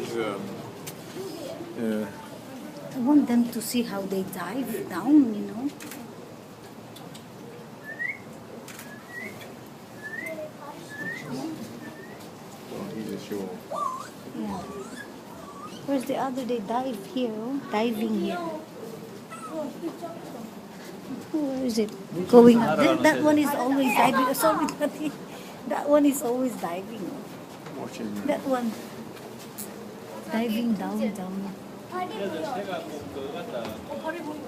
I want them to see how they dive down, you know. Yeah. Where's the other? They dive here, oh? Diving here. Where is it? Going up. That one is always diving. Oh, sorry, Daddy. That one is always diving. That one. Diving down. 그래서 제가 꼭 그거 갖다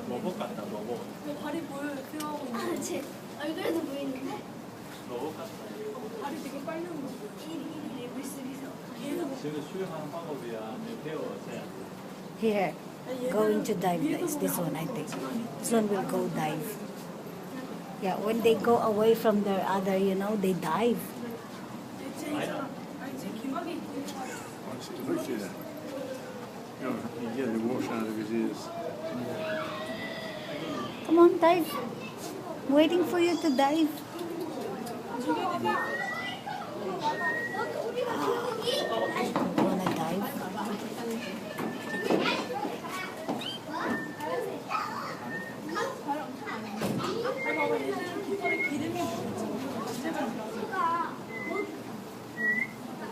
로봇 같다 로봇. 발이 보여요. 수영하고 있는. 제 얼굴에도 보이는데? 로봇 같다. 발이 되게 빨리 움직여. 이 물속에서. 지금 수영하는 방법이야. 배워서야. Here. Going to dive, guys. This one, I think. This one will go dive. Yeah, when they go away from their other, you know, they dive. You get the water out of his ears. Come on, dive. Waiting for you to dive. Wanna dive?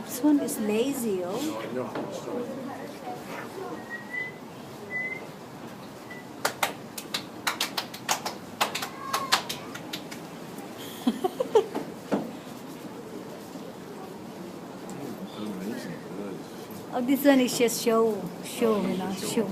This one is lazy, oh. Oh, this one is just show, you know, show.